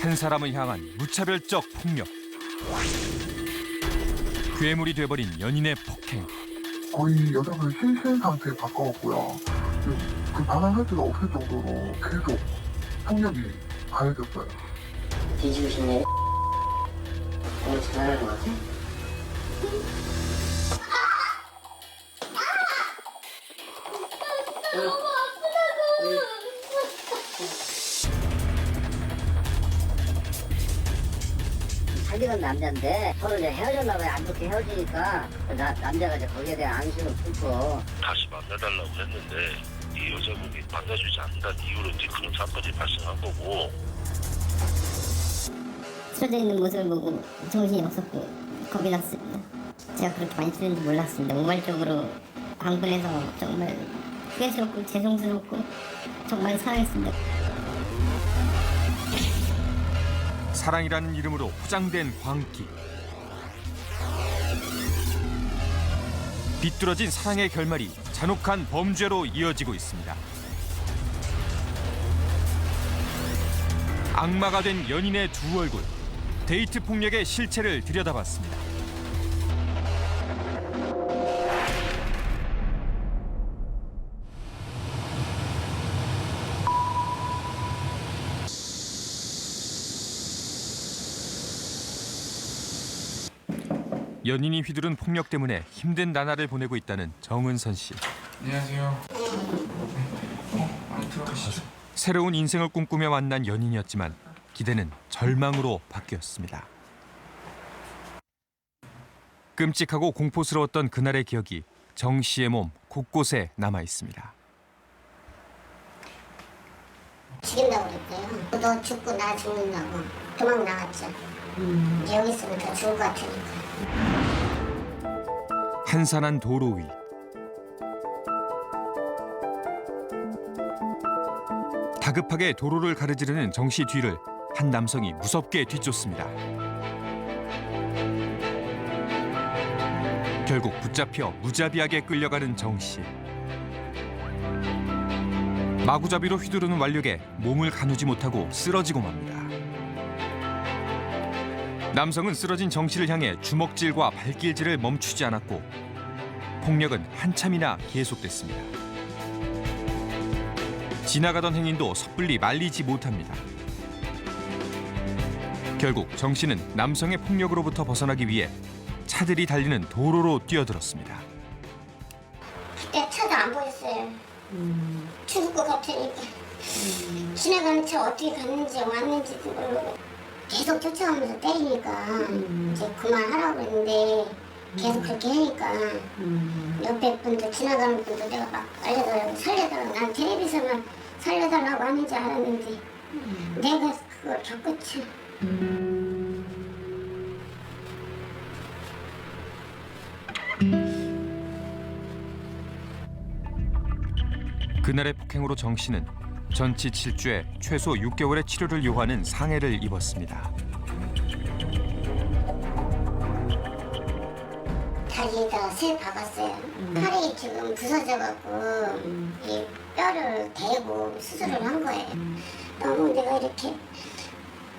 한 사람을 향한 무차별적 폭력. 괴물이 돼버린 연인의 폭행. 거의 여자분 실신 상태에 가까웠고요. 그 반항할 수가 없을 정도로 계속 폭력이 가해졌어요. 뒤집으시네. 오늘 전화하는 거 같아? 사귀는 남자인데 서로 이제 헤어졌나 봐요. 안 좋게 헤어지니까 남자가 이제 거기에 대한 안심을 품고 다시 만나달라고 했는데 이 여자분이 만나주지 않는다는 이유로 이제 그런 사건이 발생한 거고. 쓰러져 있는 모습을 보고 정신이 없었고 겁이 났습니다. 제가 그렇게 많이 쓰는지 몰랐습니다. 우발적으로 방문해서 정말 후회스럽고 죄송스럽고 정말 사랑했습니다. 사랑이라는 이름으로 포장된 광기. 비뚤어진 사랑의 결말이 잔혹한 범죄로 이어지고 있습니다. 악마가 된 연인의 두 얼굴. 데이트 폭력의 실체를 들여다봤습니다. 연인이 휘두른 폭력 때문에 힘든 나날을 보내고 있다는 정은선 씨. 안녕하세요. 많이 들어가시죠. 새로운 인생을 꿈꾸며 만난 연인이었지만 기대는 절망으로 바뀌었습니다. 끔찍하고 공포스러웠던 그날의 기억이 정 씨의 몸 곳곳에 남아 있습니다. 죽인다고 그랬대요. 너 죽고 나 죽는다고 도망 나갔죠. 여기 있으면 더 죽을 것 같으니까. 한산한 도로 위. 다급하게 도로를 가로지르는 정 씨 뒤를 한 남성이 무섭게 뒤쫓습니다. 결국 붙잡혀 무자비하게 끌려가는 정 씨. 마구잡이로 휘두르는 완력에 몸을 가누지 못하고 쓰러지고 맙니다. 남성은 쓰러진 정 씨를 향해 주먹질과 발길질을 멈추지 않았고 폭력은 한참이나 계속됐습니다. 지나가던 행인도 섣불리 말리지 못합니다. 결국 정 씨는 남성의 폭력으로부터 벗어나기 위해 차들이 달리는 도로로 뛰어들었습니다. 그때 차도 안 보였어요. 죽을 것 같으니까. 지나가는 차 어떻게 갔는지 왔는지도 모르고 계속 쫓아오면서 때리니까 이제 그만하라고 했는데 계속 그렇게 하니까 옆에 분도 지나가는 분도 내가 막 알려달라고 살려달라고, 난 텔레비전만 살려달라고 하는 줄 알았는데 내가 그걸 겪었지. 그날의 폭행으로 정 씨는 전치 7주에 최소 6개월의 치료를 요하는 상해를 입었습니다. 다리에다가 쇠 박았어요. 팔이 지금 부서져갖고 이 뼈를 대고 수술을 한 거예요. 너무 내가 이렇게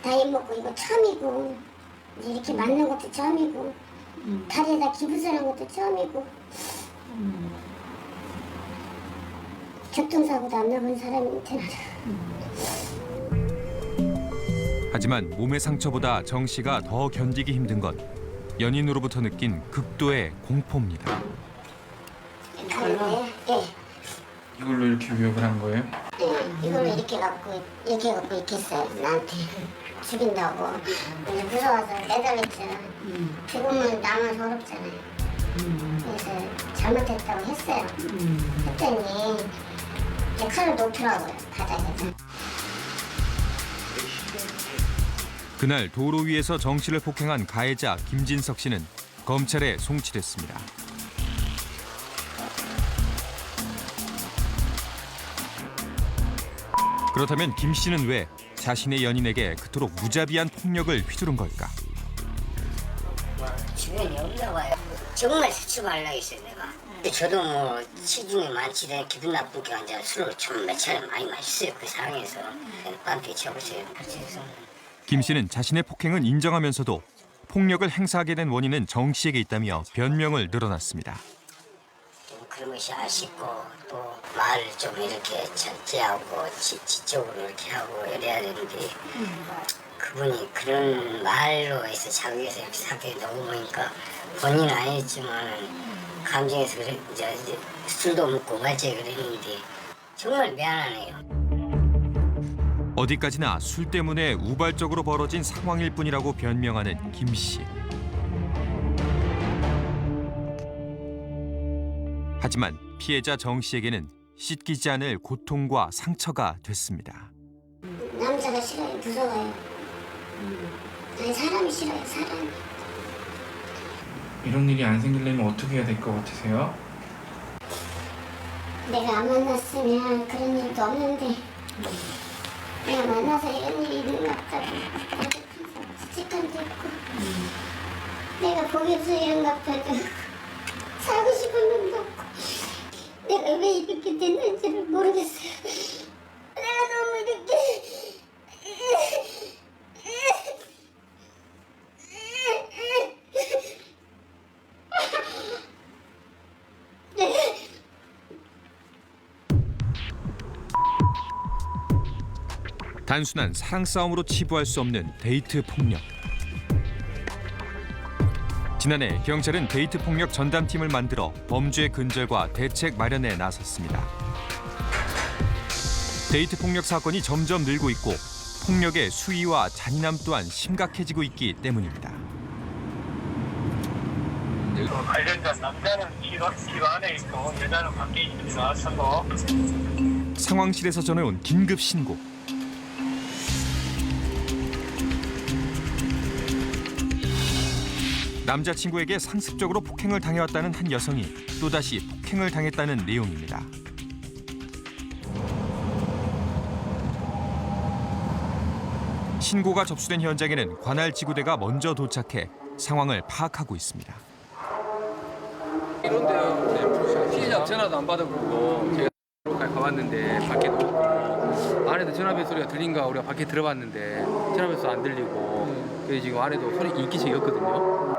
나이 먹고 이거 처음이고 이제 이렇게 맞는 것도 처음이고 다리에다 기부술한 것도 처음이고 교통사고도 안 나본 사람한테 나는. 하지만 몸의 상처보다 정 씨가 더 견디기 힘든 건 연인으로부터 느낀 극도의 공포입니다. 이걸로? 네. 이걸로 이렇게 위협을 한 거예요? 네. 이걸로 이렇게 갖고 이렇게 했어요. 나한테 죽인다고. 근데 무서워서 매달렸죠. 죽으면 나만 서럽잖아요. 그래서 잘못했다고 했어요. 했더니 이제 칼을 놓더라고요, 바닥에서. 그날 도로 위에서 정 씨를 폭행한 가해자 김진석 씨는 검찰에 송치됐습니다. 그렇다면 김 씨는 왜 자신의 연인에게 그토록 무자비한 폭력을 휘두른 걸까? 주변이 없나 봐요. 정말 수치 말라 했어요, 내가. 근데 저도 뭐 시중에 많지 않은 기분 나쁜 게 아니라 술을 좀 몇 차례 많이 마셨어요. 그 상황에서 빤테 쳐보세요. 그래서 김 씨는 자신의 폭행은 인정하면서도 폭력을 행사하게 된 원인은 정 씨에게 있다며 변명을 늘어놨습니다. 그런 것이 아쉽고 또 말을 좀 이렇게 절제하고 지적으로 이렇게 하고 이래야 되는데 그분이 그런 말로 해서 자극해서 이렇게 사태가 너무 보니까 본인은 아니었지만 감정에서 그래 이제 술도 먹고 말째 그랬는데 정말 미안하네요. 어디까지나 술 때문에 우발적으로 벌어진 상황일 뿐이라고 변명하는 김 씨. 하지만 피해자 정 씨에게는 씻기지 않을 고통과 상처가 됐습니다. 남자가 싫어요. 무서워요. 아니 사람이 싫어요. 사람이. 이런 일이 안 생기려면 어떻게 해야 될 것 같으세요? 내가 안 만났으면 그런 일도 없는데 내가 만나서 이런 일이 있는가 보다. 나도 죄책감도 있고 내가 보기에서 이런가 보다. 살고 싶은 놈도 없고 내가 왜 이렇게 됐는지를 모르겠어요. 내가 너무 이렇게 단순한 사랑 싸움으로 치부할 수 없는 데이트 폭력. 지난해 경찰은 데이트 폭력 전담팀을 만들어 범죄 근절과 대책 마련에 나섰습니다. 데이트 폭력 사건이 점점 늘고 있고 폭력의 수위와 잔인함 또한 심각해지고 있기 때문입니다. 관련자 남자는 집 안에 있고 여자는 밖에 있습니다. 참고. 상황실에서 전해온 긴급 신고. 남자친구에게 상습적으로 폭행을 당해왔다는 한 여성이 또다시 폭행을 당했다는 내용입니다. 신고가 접수된 현장에는 관할 지구대가 먼저 도착해 상황을 파악하고 있습니다. 이런데요. 피해자 전화도 안 받아보고 제가 가봤는데 밖에도 없고 안에도 전화벨 소리가 들린가 우리가 밖에 들어봤는데 전화벨 소리 안 들리고 그래서 지금 안에도 소리 인기척이었거든요.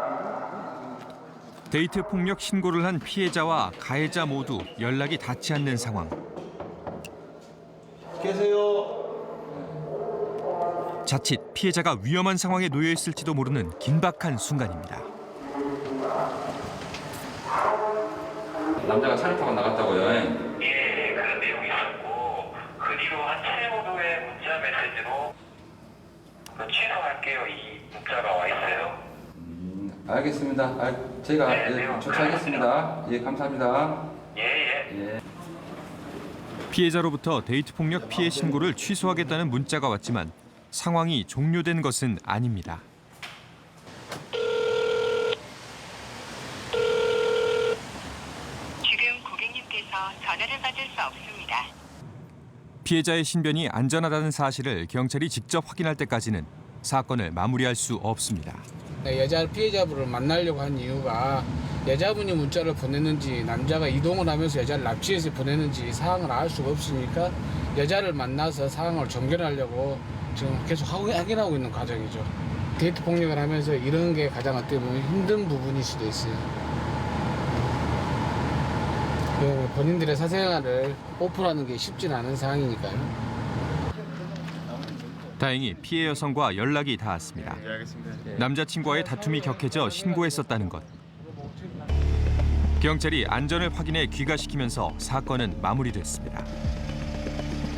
데이트 폭력 신고를 한 피해자와 가해자 모두 연락이 닿지 않는 상황. 계세요. 자칫 피해자가 위험한 상황에 놓여 있을지도 모르는 긴박한 순간입니다. 남자가 차를 타고 나갔다고요? 예, 그런 내용이 있었고 그 뒤로 한 3-5도의 문자 메시지로 취소할게요 이 문자가 와 있어요. 알겠습니다. 제가 네, 조치하겠습니다. 예, 감사합니다. 예. 피해자로부터 데이트 폭력 피해 신고를 취소하겠다는 문자가 왔지만 상황이 종료된 것은 아닙니다. 지금 고객님께서 전화를 받을 수 없습니다. 피해자의 신변이 안전하다는 사실을 경찰이 직접 확인할 때까지는 사건을 마무리할 수 없습니다. 여자 피해자분을 만나려고 한 이유가 여자분이 문자를 보냈는지 남자가 이동을 하면서 여자를 납치해서 보냈는지 사항을 알 수가 없으니까 여자를 만나서 상황을 종결하려고 지금 계속 확인하고 있는 과정이죠. 데이트 폭력을 하면서 이런 게 가장 어떻게 보면 힘든 부분일 수도 있어요. 본인들의 사생활을 오픈하는 게 쉽진 않은 상황이니까요. 다행히 피해 여성과 연락이 닿았습니다. 남자친구와의 다툼이 격해져 신고했었다는 것. 경찰이 안전을 확인해 귀가시키면서 사건은 마무리됐습니다.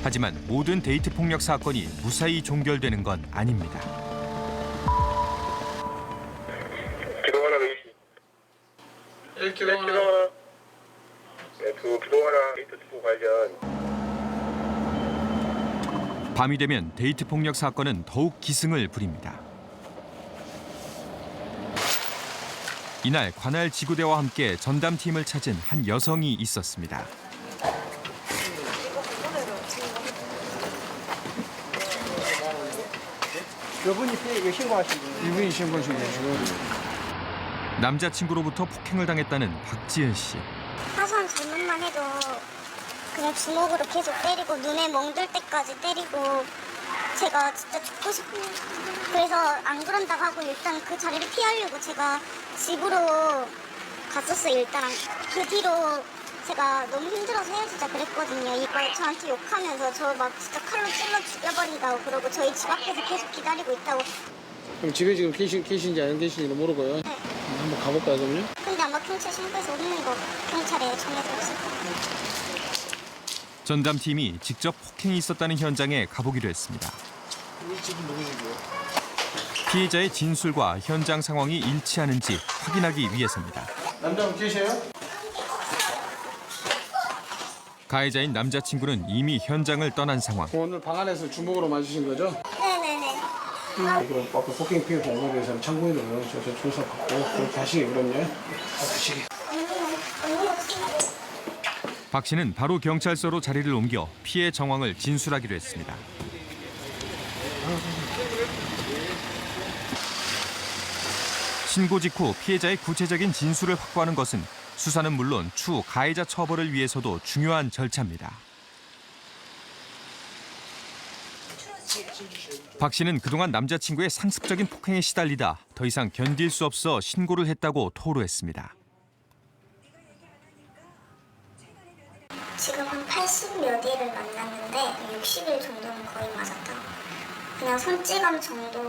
하지만 모든 데이트 폭력 사건이 무사히 종결되는 건 아닙니다. 기동하나 1기동하나 기동하나 데이트 투고 관련. 밤이 되면 데이트 폭력 사건은 더욱 기승을 부립니다. 이날 관할 지구대와 함께 전담팀을 찾은 한 여성이 있었습니다. 이분이 신고하신 분이에요? 이분이 신고하신 분이에요. 남자친구로부터 폭행을 당했다는 박지은 씨. 사소한 잘못만 해도 그냥 주먹으로 계속 때리고 눈에 멍들 때까지 때리고 제가 진짜 죽고 싶어요. 그래서 안 그런다고 하고 일단 그 자리를 피하려고 제가 집으로 갔었어요. 일단 그 뒤로 제가 너무 힘들어서 헤어지자 그랬거든요. 이거 저한테 욕하면서 저 막 진짜 칼로 찔러 죽여버린다고 그러고 저희 집 앞에서 계속 기다리고 있다고. 그럼 집에 지금 계신지 안 계신지도 모르고요. 한번 가볼까요, 그럼요? 근데 아마 경찰 신고해서 없는 거 경찰에 전해서 없을 거예요. 전담팀이 직접 폭행이 있었다는 현장에 가보기로 했습니다. 피해자의 진술과 현장 상황이 일치하는지 확인하기 위해서입니다. 남자분 계세요? 가해자인 남자친구는 이미 현장을 떠난 상황. 오늘 방 안에서 주먹으로 맞으신 거죠? 네네네. 이거 아까 폭행 피해 공무에 대해서는 참고인으로 저 조사받고 그렇게 하시기 그럼요. 하시기. 박 씨는 바로 경찰서로 자리를 옮겨 피해 정황을 진술하기로 했습니다. 신고 직후 피해자의 구체적인 진술을 확보하는 것은 수사는 물론 추후 가해자 처벌을 위해서도 중요한 절차입니다. 박 씨는 그동안 남자친구의 상습적인 폭행에 시달리다 더 이상 견딜 수 없어 신고를 했다고 토로했습니다. 지금 한 80몇 일을 만났는데 60일 정도는 거의 맞았다고. 그냥 손찌감 정도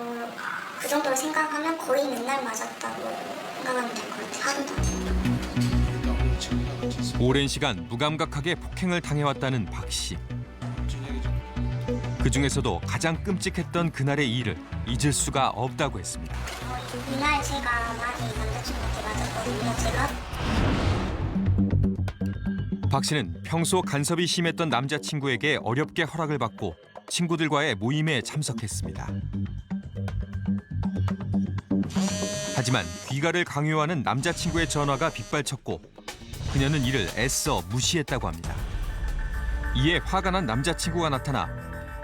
그 정도를 생각하면 거의 맨날 맞았다고 생각하면 될 것 같아요. 하루도 안. 오랜 시간 무감각하게 폭행을 당해왔다는 박 씨. 그중에서도 가장 끔찍했던 그날의 일을 잊을 수가 없다고 했습니다. 이날 제가 많이 남자친구한테 맞았거든요. 제가. 박 씨는 평소 간섭이 심했던 남자친구에게 어렵게 허락을 받고 친구들과의 모임에 참석했습니다. 하지만 귀가를 강요하는 남자친구의 전화가 빗발쳤고 그녀는 이를 애써 무시했다고 합니다. 이에 화가 난 남자친구가 나타나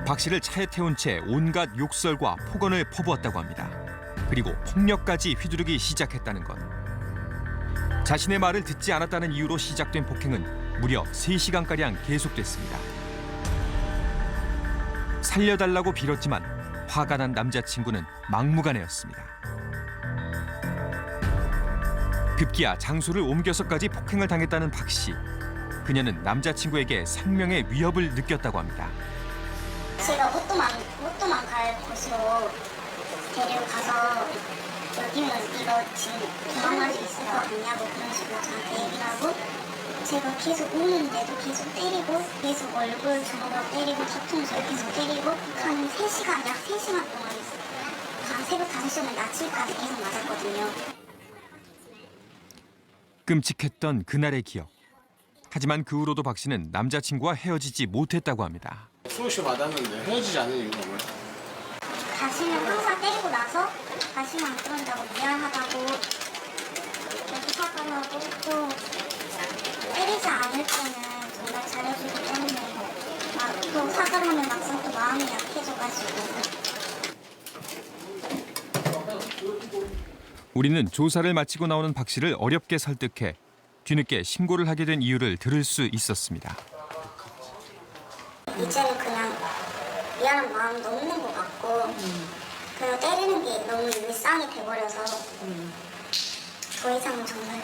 박 씨를 차에 태운 채 온갖 욕설과 폭언을 퍼부었다고 합니다. 그리고 폭력까지 휘두르기 시작했다는 것. 자신의 말을 듣지 않았다는 이유로 시작된 폭행은 무려 3시간가량 계속됐습니다. 살려달라고 빌었지만 화가 난 남자친구는 막무가내였습니다. 급기야 장소를 옮겨서까지 폭행을 당했다는 박 씨. 그녀는 남자친구에게 생명의 위협을 느꼈다고 합니다. 제가 옷도만 갈 곳으로 데리고 가서 여기는 이거 지금 경험할 수 있을 것 같냐고 그런 식으로 저한테 얘기를 하고 제가 계속 우는데도 계속 때리고 계속 얼굴 주먹으로 때리고 뒤통수를 계속 때리고 한 3시간, 약 3시간 동안 한 새벽 5시면 낮칠까지 계속 맞았거든요. 끔찍했던 그날의 기억. 하지만 그 후로도 박 씨는 남자친구와 헤어지지 못했다고 합니다. 수호씨 받았는데 헤어지지 않는 이유가 뭐예요? 다시는 항상 때리고 나서 다시는 안 그런다고 미안하다고 이렇게 사과를 하고 또 때리지 않을 때는 정말 잘해주기 때문에 막 또 사과를 하면 막상 또 마음이 약해져가지고. 우리는 조사를 마치고 나오는 박 씨를 어렵게 설득해 뒤늦게 신고를 하게 된 이유를 들을 수 있었습니다. 이제는 그냥 미안한 마음도 없는 것 같고 그냥 때리는 게 너무 일상이 돼버려서 더 이상은 정말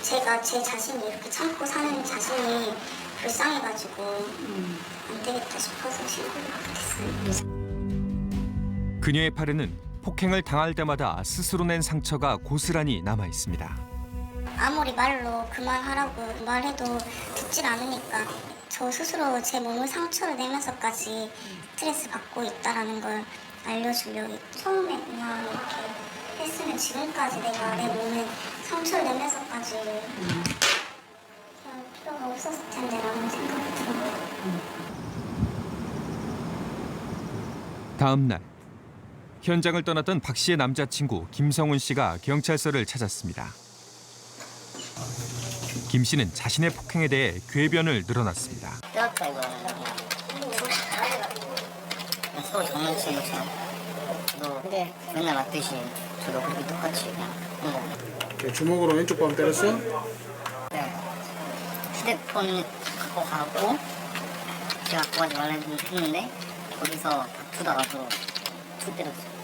제가 제 자신이 이렇게 참고 사는 자신이 불쌍해가지고 안 되겠다 싶어서 신고를 하게 됐어요. 그녀의 팔에는 폭행을 당할 때마다 스스로 낸 상처가 고스란히 남아 있습니다. 아무리 말로 그만하라고 말해도 듣질 않으니까 저 스스로 제 몸을 상처를 내면서까지 스트레스 받고 있다는 걸 알려주려고 처음에 그냥 이렇게 했으면 지금까지 내가 내 몸에 상처를 내면서까지 그럴 필요가 없었을 텐데라는 생각이 들어요. 다음 날 현장을 떠났던 박 씨의 남자친구 김성훈 씨가 경찰서를 찾았습니다. 김 씨는 자신의 폭행에 대해 궤변을 늘어놨습니다. 때렸다 이거. 서로 장난치는 것처럼. 너 맨날 맞듯이 저도 그렇게 똑같이 그냥 한 거. 주먹으로 왼쪽 뺨 때렸어? 네. 휴대폰 갖고 가고 제가 갖고 가지 말라 했는데 거기서 두다가 또 툭 때렸어요.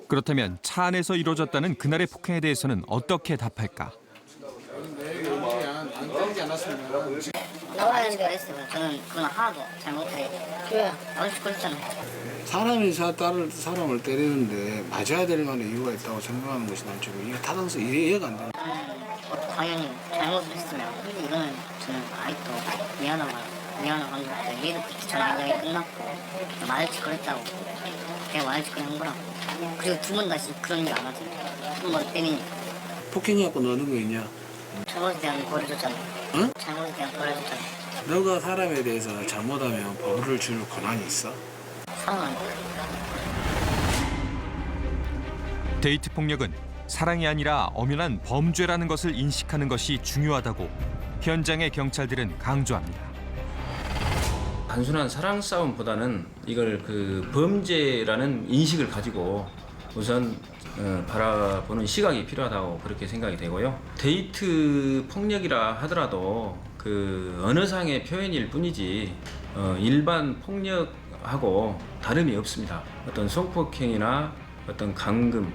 그렇다면 차 안에서 이루어졌다는 그날의 폭행에 대해서는 어떻게 답할까? 안 때리지 않았으면 나와야지 그랬어요. 저는 그건 하나도 잘못해. 왜? 아저씨 그랬잖아요. 사람이 사람을 때리는데 맞아야 될 만한 이유가 있다고 생각하는 것이 난 지금 이게 타당성 이해가 안 돼. 당연히 잘못을 했으면 근데 이거는 저는 아직도 미안한 건데 얘도 그렇게 전화 연락이 끝났고 말할지 그랬다고 내가 말할지 그런 거라고 그리고 두 번 다시 그런 일 안 하지 한 번 때리니까 폭행해갖고 너는 거 있냐? 잘못에 대한 벌을 줬잖아. 응? 잘못에 대한 벌을 줬잖아. 너가 사람에 대해서 잘못하면 벌을 줄 권한이 있어? 사랑하는 데이트 폭력은 사랑이 아니라 엄연한 범죄라는 것을 인식하는 것이 중요하다고 현장의 경찰들은 강조합니다. 단순한 사랑 싸움보다는 이걸 그 범죄라는 인식을 가지고 우선 바라보는 시각이 필요하다고 그렇게 생각이 되고요. 데이트 폭력이라 하더라도 그 언어상의 표현일 뿐이지 일반 폭력하고 다름이 없습니다. 어떤 성폭행이나 어떤 감금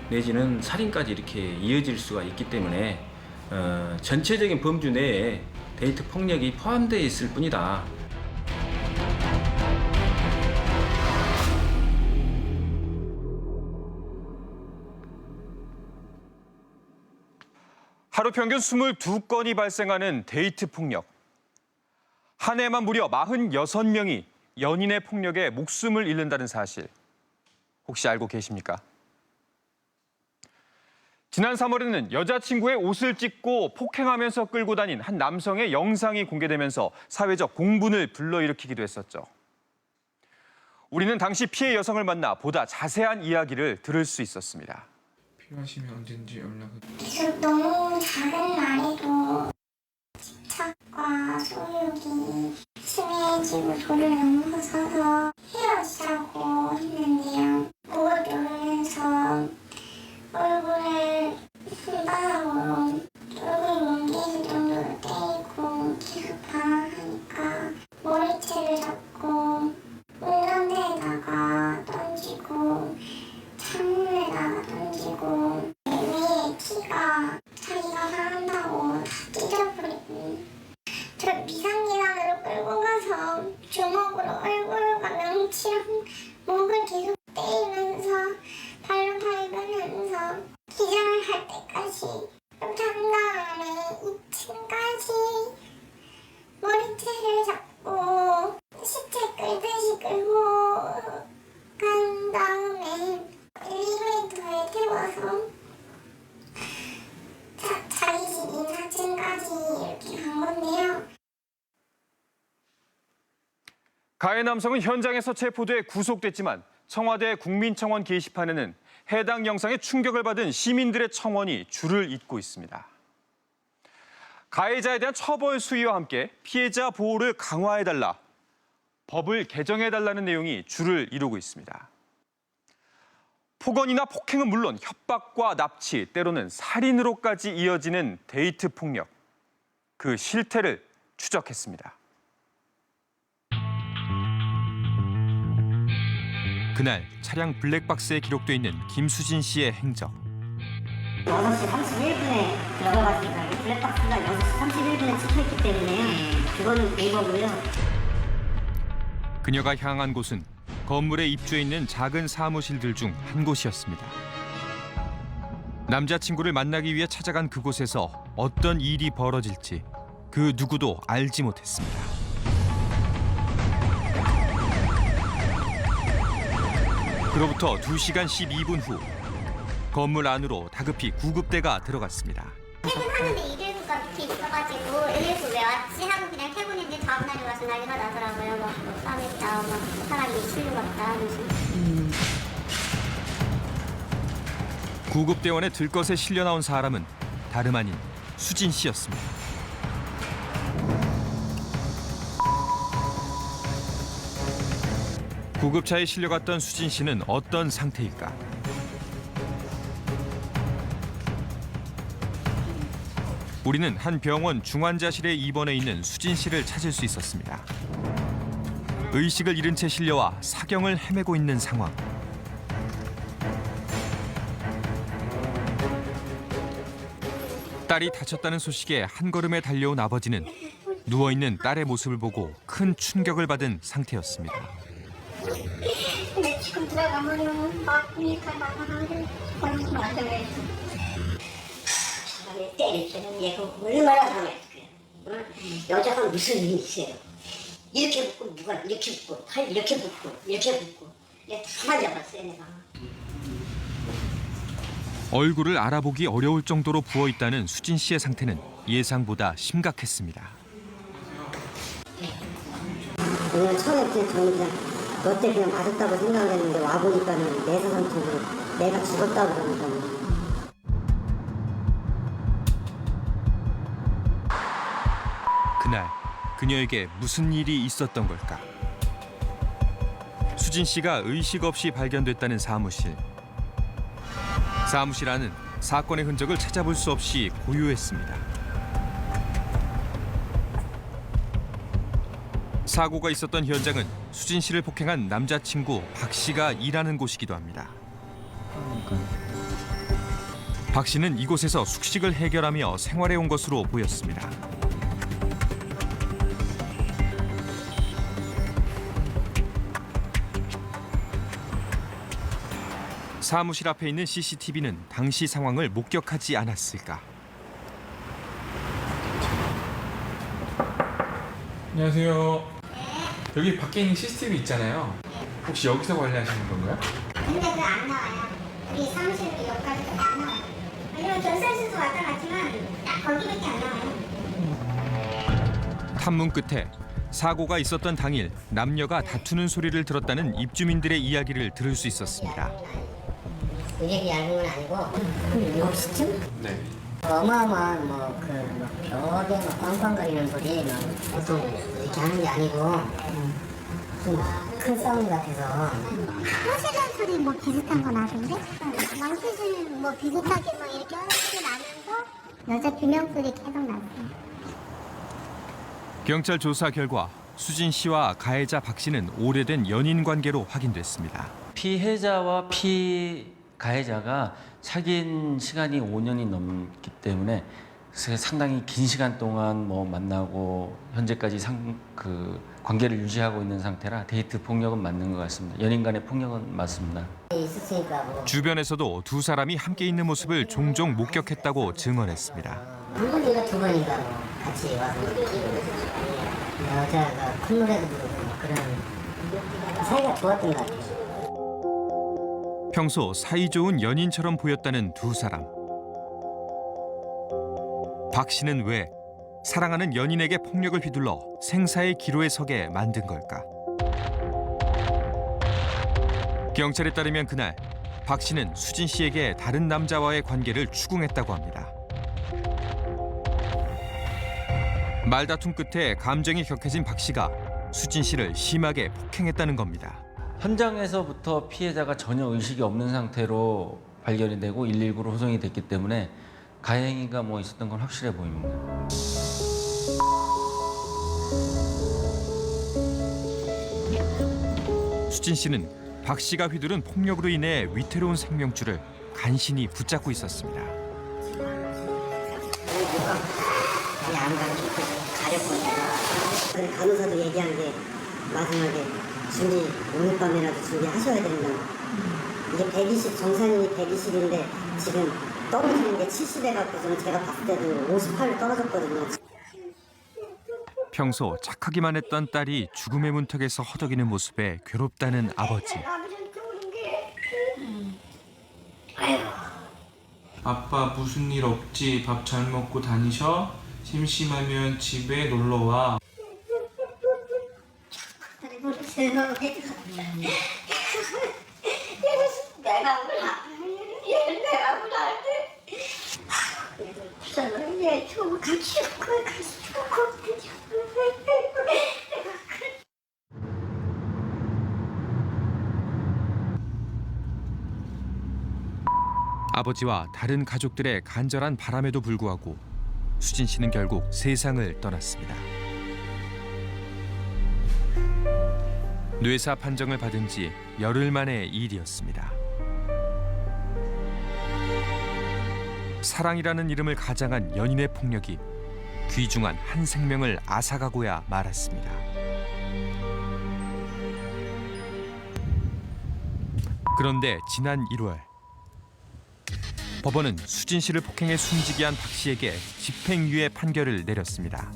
내지는 살인까지 이렇게 이어질 수가 있기 때문에 전체적인 범주 내에 데이트 폭력이 포함되어 있을 뿐이다. 하루 평균 22건이 발생하는 데이트 폭력. 한 해만 무려 46명이 연인의 폭력에 목숨을 잃는다는 사실. 혹시 알고 계십니까? 지난 3월에는 여자친구의 옷을 찢고 폭행하면서 끌고 다닌 한 남성의 영상이 공개되면서 사회적 공분을 불러일으키기도 했었죠. 우리는 당시 피해 여성을 만나 보다 자세한 이야기를 들을 수 있었습니다. 필요하시면 언제든지 연락을. 계속 너무 작은 말에도 집착과 소유욕이 심해지고 도를 넘어서서 헤어지자고 했는데요. 목을 누르면서 얼굴을 손바닥으로 얼굴 뭉개질 정도로 때리고 계속 방황하니까 머리채를 잡고 운전대에다가 던지고 창문에다가 던지고 위에 키가 자기가 사랑한다고 찢어버리고 저 비상계단으로 끌고 가서 주먹으로 얼굴과 명치랑 목을 계속 때리면서 발로 밟으면서 기절을 할 때까지 그렇게 한 다음에 2층까지 머리채를 잡고 시체 끌듯이 끌고 간 다음에 엘리베이터에 태워서 자기 집 인사층까지 이렇게 간 건데요. 가해 남성은 현장에서 체포돼 구속됐지만 청와대 국민청원 게시판에는 해당 영상에 충격을 받은 시민들의 청원이 줄을 잇고 있습니다. 가해자에 대한 처벌 수위와 함께 피해자 보호를 강화해달라, 법을 개정해달라는 내용이 줄을 이루고 있습니다. 폭언이나 폭행은 물론 협박과 납치, 때로는 살인으로까지 이어지는 데이트 폭력. 그 실태를 추적했습니다. 그날 차량 블랙박스에 기록돼 있는 김수진 씨의 행적. 6시 31분에 들어가가지고 블랙박스가 6시 31분에 찍혀있기 때문에 그거는 네이버고요. 그녀가 향한 곳은 건물에 입주해 있는 작은 사무실들 중 한 곳이었습니다. 남자친구를 만나기 위해 찾아간 그곳에서 어떤 일이 벌어질지 그 누구도 알지 못했습니다. 그로부터 2시간 12분 후 건물 안으로 다급히 구급대가 들어갔습니다. 퇴근하는데 119가 밑에 있어가지고 119 왜 왔지 하고 그냥 퇴근했는데 다음날에 와서 난리가 나더라고요. 막 싸움했다, 막 사람이 실려갔다 하면서. 구급대원의 들것에 실려 나온 사람은 다름 아닌 수진 씨였습니다. 구급차에 실려갔던 수진 씨는 어떤 상태일까? 우리는 한 병원 중환자실에 입원해 있는 수진 씨를 찾을 수 있었습니다. 의식을 잃은 채 실려와 사경을 헤매고 있는 상황. 딸이 다쳤다는 소식에 한 걸음에 달려온 아버지는 누워있는 딸의 모습을 보고 큰 충격을 받은 상태였습니다. 근데 지금 들어가면 아프니까 나가는데 얼마나 맞아요. 사람이 때릴 때는 얘가 얼마나 당했어요. 여자가 무슨 일이 있어요. 이렇게 붙고 누가 이렇게 붙고 팔 이렇게 붙고 이렇게 붙고 얘 다 맞아봤어요 내가. 얼굴을 알아보기 어려울 정도로 부어있다는 수진 씨의 상태는 예상보다 심각했습니다. 오늘 처음에 저는 그냥 너 때 그냥 맞았다고 생각했는데 와보니까는 내 사상적으로 내가 죽었다고 그러니까. 그날 그녀에게 무슨 일이 있었던 걸까? 수진 씨가 의식 없이 발견됐다는 사무실. 사무실 안은 사건의 흔적을 찾아볼 수 없이 고요했습니다. 사고가 있었던 현장은 수진 씨를 폭행한 남자친구 박 씨가 일하는 곳이기도 합니다. 박 씨는 이곳에서 숙식을 해결하며 생활해 온 것으로 보였습니다. 사무실 앞에 있는 CCTV는 당시 상황을 목격하지 않았을까? 안녕하세요. 여기 밖에 있는 CCTV 있잖아요. 혹시 여기서 관리하시는 건가요? 근데 그거 안 나와요. 우리 사무실 여기까지 안 나와요. 왜냐면 전산실도 왔다 갔지만 딱 거기밖에 안 나와요. 탐문 끝에 사고가 있었던 당일 남녀가 다투는 소리를 들었다는 입주민들의 이야기를 들을 수 있었습니다. 의식이 얇은 건 아니고 10시쯤? 네. 어마어마한 벽에 꽝꽝거리는 소리 보통 이렇게 하는 게 아니고 좀 큰 사운드 같아서. 화실한 소리 뭐 비슷한 거 나던데? 망치질 뭐 비슷하게 뭐 이렇게 하는 소리 나면서 여자 비명 소리 계속 났어요. 경찰 조사 결과 수진 씨와 가해자 박 씨는 오래된 연인 관계로 확인됐습니다. 피해자와 가해자가 사귄 시간이 5년이 넘기 때문에 상당히 긴 시간 동안 만나고 현재까지 관계를 유지하고 있는 상태라 데이트 폭력은 맞는 것 같습니다. 연인 간의 폭력은 맞습니다. 주변에서도 두 사람이 함께 있는 모습을 종종 목격했다고 증언했습니다. 한 번인가 두 번인가 같이 와서 여자가 콧노래도 부르고 그런 사이가 좋았던 것 같아요. 평소 사이좋은 연인처럼 보였다는 두 사람. 박 씨는 왜 사랑하는 연인에게 폭력을 휘둘러 생사의 기로에 서게 만든 걸까? 경찰에 따르면 그날 박 씨는 수진 씨에게 다른 남자와의 관계를 추궁했다고 합니다. 말다툼 끝에 감정이 격해진 박 씨가 수진 씨를 심하게 폭행했다는 겁니다. 현장에서부터 피해자가 전혀 의식이 없는 상태로 발견이 되고 119로 호송이 됐기 때문에 가해행위가 있었던 건 확실해 보입니다. 수진 씨는 박 씨가 휘두른 폭력으로 인해 위태로운 생명줄을 간신히 붙잡고 있었습니다. 간호사도 얘기한 게 마지막에 오늘 밤에라도 준비하셔야 된다. 이게 120, 정상인이 120인데 지금 떨어지는 게 70에 갖고 제가 봤을 때도 58로 떨어졌거든요. 평소 착하기만 했던 딸이 죽음의 문턱에서 허덕이는 모습에 괴롭다는 아버지. 아빠 무슨 일 없지? 밥 잘 먹고 다니셔? 심심하면 집에 놀러와. 아버지와 다른 가족들의 간절한 바람에도 불구하고 수진 씨는 결국 세상을 떠났습니다. 뇌사 판정을 받은 지 열흘 만의 일이었습니다. 사랑이라는 이름을 가장한 연인의 폭력이 귀중한 한 생명을 앗아가고야 말았습니다. 그런데 지난 1월 법원은 수진 씨를 폭행해 숨지게 한 박 씨에게 집행유예 판결을 내렸습니다.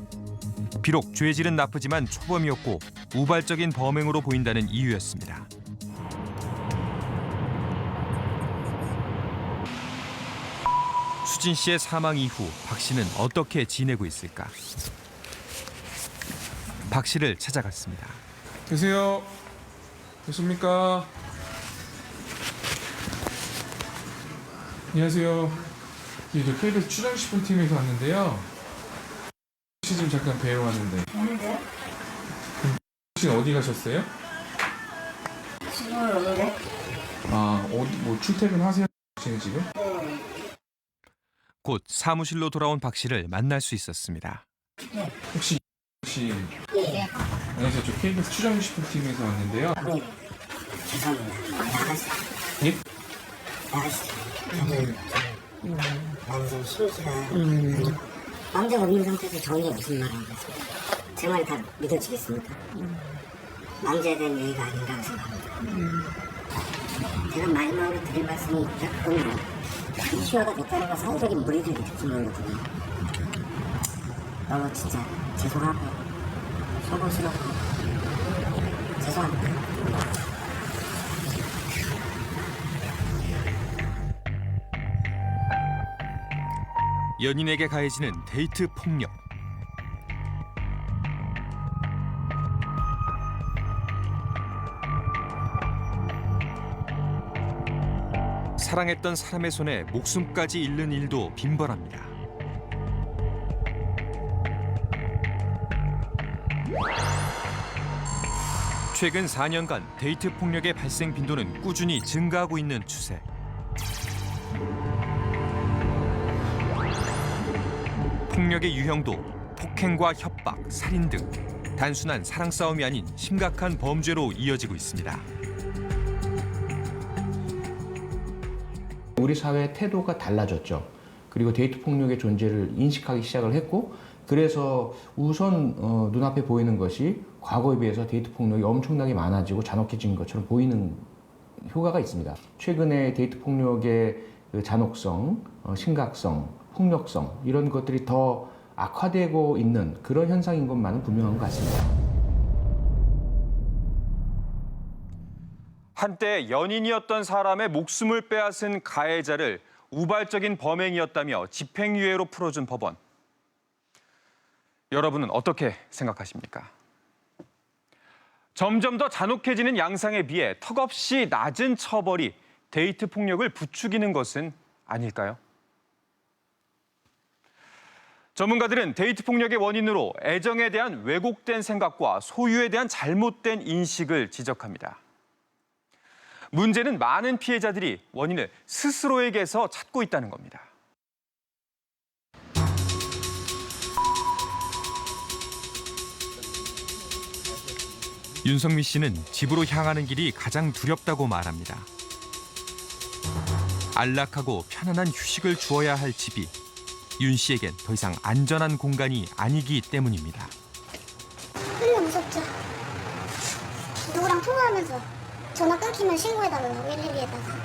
비록 죄질은 나쁘지만 초범이었고 우발적인 범행으로 보인다는 이유였습니다. 수진 씨의 사망 이후 박 씨는 어떻게 지내고 있을까? 박 씨를 찾아갔습니다. 계세요? 계십니까? 안녕하세요. 저 KBS 추정식품팀에서 왔는데요. 혹시 좀 잠깐 뵈러 왔는데. 오는데요? 혹시 어디 가셨어요? 지금은 오는데? 아, 뭐 출퇴근하세요? 지금? 네. 곧 사무실로 돌아온 박 씨를 만날 수 있었습니다. 혹시 네. 안녕하세요. 저 KBS 추정식품팀에서 왔는데요. 네. 죄송합니다. 나가시죠. 예? 나가시죠. 나는 좀 심기가 남자가 없는 상태에서 정의가 무슨 말을 하겠습니까? 제 말이 다 믿어지겠습니까? 남자에 대한 예의가 아닌가고 생각합니다. 제가 마지막으로 드릴 말씀이 오늘 이슈화가 됐다는 건 사회적인 무리들이 듣는 거거든요. 너무 진짜 죄송하고 속옷스럽고 죄송합니다. 연인에게 가해지는 데이트 폭력. 사랑했던 사람의 손에 목숨까지 잃는 일도 빈번합니다. 최근 4년간 데이트 폭력의 발생 빈도는 꾸준히 증가하고 있는 추세. 폭력의 유형도 폭행과 협박, 살인 등 단순한 사랑 싸움이 아닌 심각한 범죄로 이어지고 있습니다. 우리 사회의 태도가 달라졌죠. 그리고 데이트 폭력의 존재를 인식하기 시작을 했고, 그래서 우선 눈앞에 보이는 것이 과거에 비해서 데이트 폭력이 엄청나게 많아지고 잔혹해진 것처럼 보이는 효과가 있습니다. 최근에 데이트 폭력의 잔혹성, 심각성, 폭력성 이런 것들이 더 악화되고 있는 그런 현상인 것만은 분명한 것 같습니다. 한때 연인이었던 사람의 목숨을 빼앗은 가해자를 우발적인 범행이었다며 집행유예로 풀어준 법원. 여러분은 어떻게 생각하십니까? 점점 더 잔혹해지는 양상에 비해 턱없이 낮은 처벌이 데이트 폭력을 부추기는 것은 아닐까요? 전문가들은 데이트 폭력의 원인으로 애정에 대한 왜곡된 생각과 소유에 대한 잘못된 인식을 지적합니다. 문제는 많은 피해자들이 원인을 스스로에게서 찾고 있다는 겁니다. 윤성미 씨는 집으로 향하는 길이 가장 두렵다고 말합니다. 안락하고 편안한 휴식을 주어야 할 집이 윤 씨에겐 더 이상 안전한 공간이 아니기 때문입니다. 맨날 무섭죠. 누구랑 통화하면서 전화 끊기면 신고해달라고 112에다가.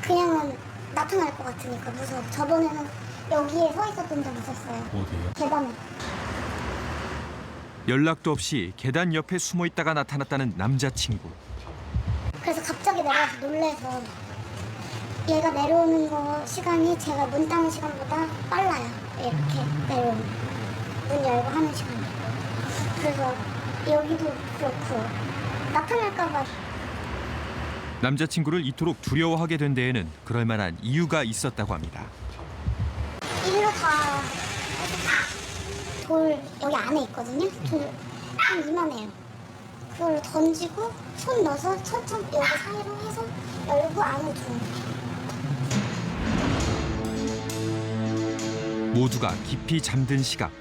그냥은 나타날 것 같으니까 무서워. 저번에는 여기에 서 있었던 적 있었어요. 어디요? 계단에. 연락도 없이 계단 옆에 숨어 있다가 나타났다는 남자친구. 그래서 갑자기 내려와서 놀래서 얘가 내려오는 거 시간이 제가 문 따는 시간보다 빨라요. 이렇게 내려오는 문 열고 하는 시간이. 그래서 여기도 그렇고 나타날까 봐. 남자친구를 이토록 두려워하게 된 데에는 그럴 만한 이유가 있었다고 합니다. 일로 다 돌 여기 안에 있거든요. 돌 한 이만해요. 그걸 던지고 손 넣어서 천천히 여기 사이로 해서 열고 안으로 들어오는 거예요. 모두가 깊이 잠든 시각,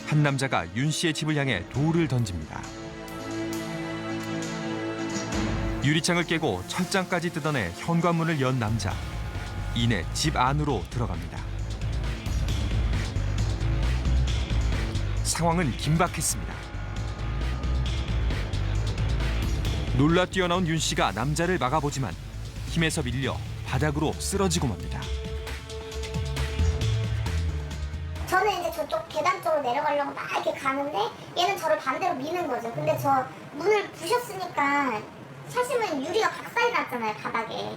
한 남자가 윤 씨의 집을 향해 돌을 던집니다. 유리창을 깨고 철장까지 뜯어내 현관문을 연 남자. 이내 집 안으로 들어갑니다. 상황은 긴박했습니다. 놀라 뛰어나온 윤 씨가 남자를 막아보지만 힘에서 밀려 바닥으로 쓰러지고 맙니다. 저는 이제 저쪽 계단 쪽으로 내려가려고 막 이렇게 가는데 얘는 저를 반대로 미는 거죠. 근데 저 문을 부셨으니까 사실은 유리가 박살이 났잖아요, 바닥에.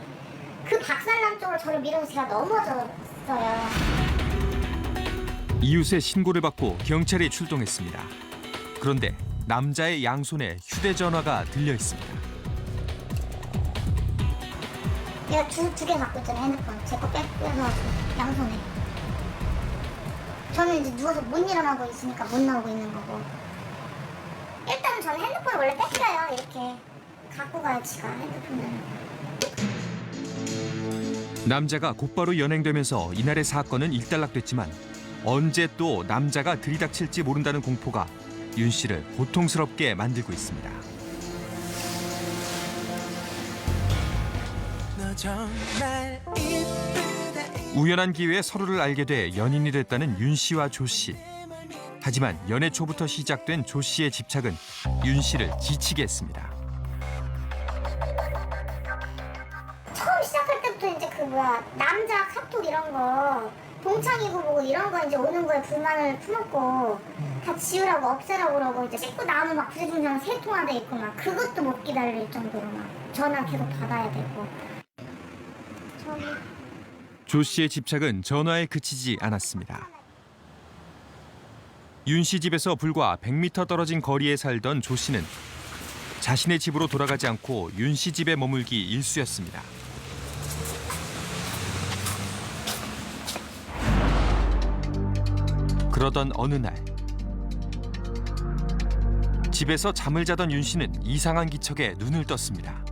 그 박살난 쪽으로 저를 밀어서 제가 넘어졌어요. 이웃의 신고를 받고 경찰이 출동했습니다. 그런데 남자의 양손에 휴대전화가 들려 있습니다. 얘가 두 개 갖고 있잖아요, 핸드폰. 제 거 뺏겨서 양손에. 저는 이제 누워서 못 일어나고 있으니까 못 나오고 있는 거고. 일단은 저는 핸드폰을 원래 뺏겨요. 이렇게 갖고 가요, 지가 핸드폰을. 남자가 곧바로 연행되면서 이날의 사건은 일단락됐지만 언제 또 남자가 들이닥칠지 모른다는 공포가 윤 씨를 고통스럽게 만들고 있습니다. 우연한 기회에 서로를 알게 돼 연인이 됐다는 윤 씨와 조 씨. 하지만 연애 초부터 시작된 조 씨의 집착은 윤 씨를 지치게 했습니다. 처음 시작할 때부터 이제 남자 카톡 이런 거 동창이고 뭐고 이런 거 이제 오는 거에 불만을 품었고 다 지우라고 없애라고 그러고 이제 씻고 나오면 막 부재중장 3통화 돼 있고 막 그것도 못 기다릴 정도로 막 전화 계속 받아야 되고. 조 씨의 집착은 전화에 그치지 않았습니다. 윤 씨 집에서 불과 100m 떨어진 거리에 살던 조 씨는 자신의 집으로 돌아가지 않고 윤 씨 집에 머물기 일쑤였습니다. 그러던 어느 날 집에서 잠을 자던 윤 씨는 이상한 기척에 눈을 떴습니다.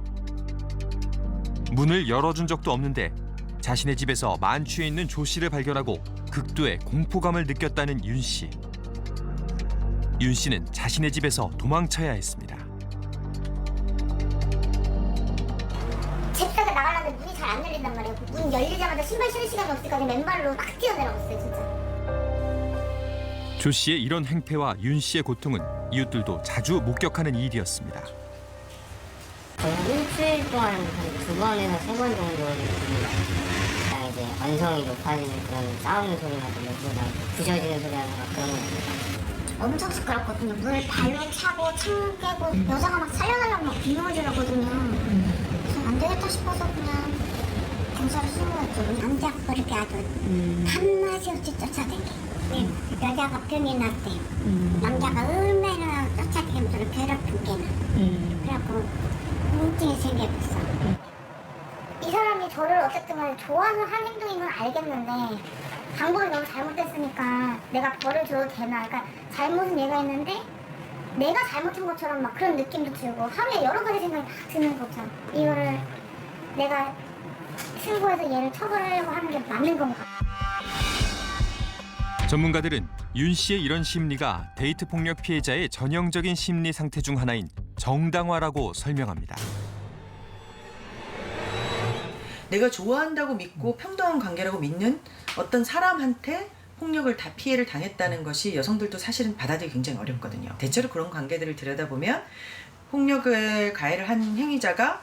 문을 열어준 적도 없는데 자신의 집에서 만취해 있는 조 씨를 발견하고 극도의 공포감을 느꼈다는 윤 씨. 윤 씨는 자신의 집에서 도망쳐야 했습니다. 집사가 나가려는데 문이 잘 안 열린단 말이에요. 문 열리자마자 신발 신을 시간이 없으니까 그냥 맨발로 막 뛰어내려갔어요, 진짜. 조 씨의 이런 행패와 윤 씨의 고통은 이웃들도 자주 목격하는 일이었습니다. 일주일 동안 한 2번에서 3번 정도 그냥 이제 언성이 높아지는 그런 싸우는 소리가 들리고 부셔지는 소리가 그런 거 엄청 시끄럽거든요. 문을 발로 차고 창 깨고 여자가 막 살려달라고 막 비명을 지르거든요. 그래서 안 되겠다 싶어서 그냥 경찰을 신고했죠. 남자가 그렇게 아주 한마디 없이 쫓아다니고 여자가 병이 났대요. 남자가 얼마나 쫓아다니면서 괴롭힌 게나. 그래갖고 우울증이 생겼어. 이 사람이 저를 어쨌든 간에 좋아하는 한 행동인 건 알겠는데 방법이 너무 잘못됐으니까 내가 벌을 줘도 되나. 그러니까 잘못은 얘가 했는데 내가 잘못한 것처럼 막 그런 느낌도 들고 하루에 여러 가지 생각이 막 드는 거죠. 이거를 내가 신고해서 얘를 처벌하려고 하는 게 맞는 건가. 전문가들은 윤 씨의 이런 심리가 데이트 폭력 피해자의 전형적인 심리 상태 중 하나인 정당화라고 설명합니다. 내가 좋아한다고 믿고 평등한 관계라고 믿는 어떤 사람한테 폭력을 다 피해를 당했다는 것이 여성들도 사실은 받아들이기 굉장히 어렵거든요. 대체로 그런 관계들을 들여다보면 폭력을 가해를 한 행위자가